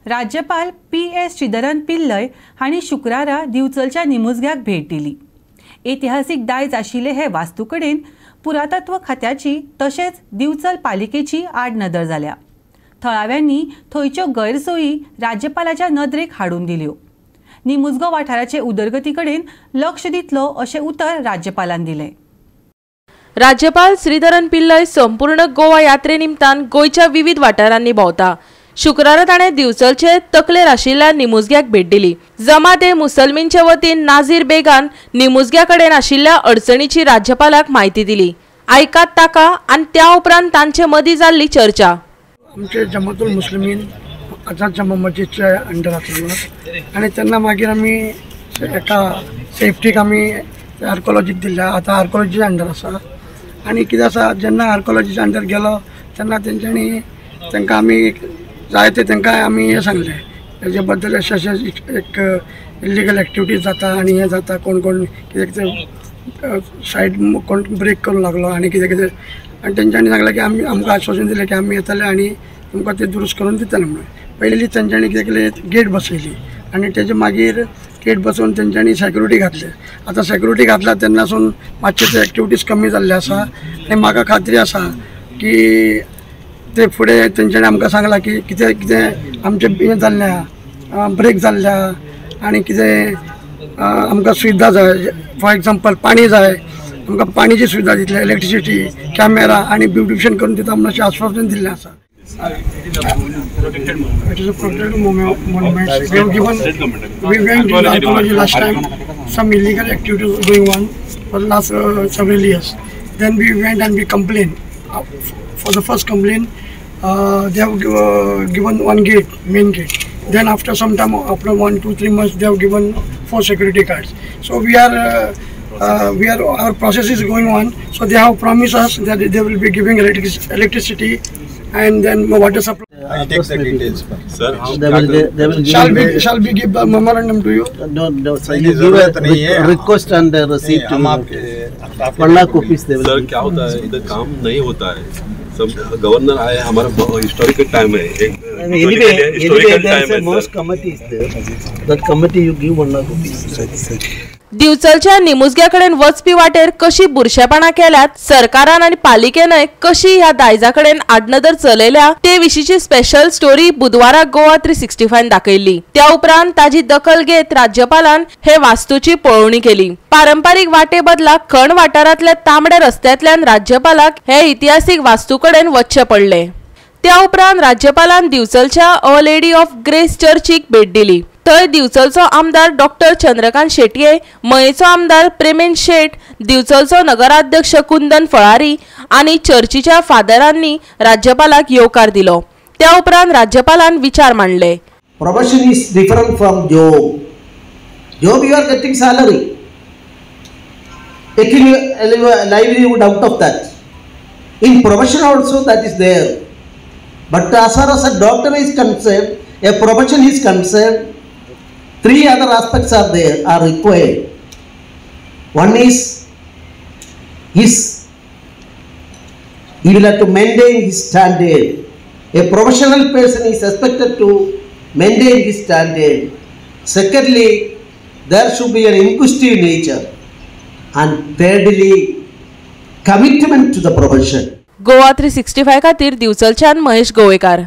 राज्यपाल PS श्रीधरन पिल्लय हांणी शुक्रारा दिवचलच्या निमुजग्याक भेट दिली। ऐतिहासिक दायज आशिल्ले हे वास्तू कडेन पुरातत्व खात्याची तशेंच दिवचल पालिकेची आडनदर जाल्या। थळाव्यांनी थंयच्यो गैरसोयी राज्यपालाच्या नदरेक हाडून दिल्यो। निमुजगो वाठाराचे उदरगती कडेन लक्ष दितलो अशें उतर राज्यपालान दिलें। राज्यपाल श्रीधरन पिल्लय संपूर्ण गोवा यात्रे निमतान गोयच्या विविध वाठारांनी भोंवता। शुक्रारा ताणें दिवचलचे तकलेर आशिल्ल्या निमुजग्याक भेट दिली। जमाते मुसलमींचे वतीन नाझीर बेगान निमुजग्या कडेन आशिल्ल्या अडचणीची राज्यपालाक म्हायती दिली। आयकात ताका आनी त्या उपरांत तांचे मदीं जाल्ली चर्चा। आमचे जमातुल मुस्लिमीन आझाद जामा मस्जिदचे अंडर आसलो आनी तेन्ना मागीर आमी एका सेफ्टीक आमी आर्कोलॉजीक दिल्या। आतां आर्कोलॉजी अंडर आसा आनी कितें आसा जेन्ना आर्कोलॉजीच्या अंडर गेलो तेन्ना तेंच्यांनी तांकां आमी जायते तांकां आमी हें सांगलें हेजे बद्दल अशें एक इल्लिगल एक्टिविटीज जाता आनी हें जाता कोण कोण कितें कितें सायड कोण ब्रेक करूंक लागलो आनी कितें कितें आनी तेंच्यांनी सांगलें की आमी आमकां आश्वासन दिलें की आमी येतले आनी तुमकां तें दुरुस्त करून दितले म्हणून। पयलीं तेंच्यांनी कितें केलें गेट बसयली आनी तेजे मागीर गेट बसोवन तेंच्यांनी सेक्युरिटी घातले। आतां सेक्युरिटी घातला तेन्नासून मातशे ते एक्टिविटीज कमी जाल्ले आसा आनी म्हाका खात्री आसा की ते फुडें तेंच्यांनी आमकां सांगलां की कितें कितें आमचें हें जाल्ल्या ब्रेक जाल्ल्या आनी कितें आमकां सुविधा जाय फॉर एग्जाम्पल पाणी जाय आमकां पाणीची सुविधा दितले इलेक्ट्रिसिटी कॅमेरा आनी ब्युटिफिकेशन करून दिता म्हणून अशें आश्वासन दिल्लें आसा। It is a protected monument. We went to archaeology last time. Some illegal activities were going on for the last several years. Then we went and we complained. For the first complaint, they have given one gate, main gate. Then after some time, after 1, 2, 3 months, they have given 4 security guards. So our process is going on. So they have promised us that they will be giving electricity and then water supply. I take the details, sir. They will shall we give the memorandum to you? No, sir. You give a request and a receipt to you. 1 lakh rupees they will. Sir क्या होता है इधर काम नहीं होता है। सब governor आए हमारा हिस्टोरिकल टाइम है anyway there is a most committee is there. That committee you give 1 lakh rupees. दिवचलच्या निमुजग्या कडेन वचपी वाटेर कशी बुरशेपणां केल्यात सरकारान आनी पालिकेनय कशी ह्या दायजा कडेन आडनदर चलयल्या ते विशींची स्पेशल स्टोरी बुधवाराक गोवा 365 दाखयल्ली। त्या उपरांत ताजी दखल घेत राज्यपालान हे वास्तूची पळोवणी केली। पारंपारीक वाटे बदला खण वाठारांतल्या तांबड्या रस्त्यांतल्यान राज्यपालाक हे इतिहासीक वास्तू कडेन वचचें पडलें। त्या उपरांत राज्यपालान दिवचलच्या अ लेडी ऑफ ग्रेस चर्चीक भेट दिली। थंय दिवचलचो आमदार डॉक्टर चंद्रकांत शेटये, मयेचो आमदार प्रेमेन शेट, दिवचलचो नगराध्यक्ष कुंदन फळारी आनी चर्चीच्या फादरांनी राज्यपालाक येवकार दिलो। त्या उपरांत राज्यपालान विचार मांडले। Probation is different from job. Job you are getting salary, taking livelihood out of that. In probation also that is there. But as far as a doctor is concerned, a probation is concerned, 3 other aspects are there, are required. One is he will have to maintain his standard. A professional person is expected to maintain his standard. Secondly, there should be an inquisitive nature. And thirdly, commitment to the profession. Goa 365 खातीर दिवचलच्यान महेश गोवेकार।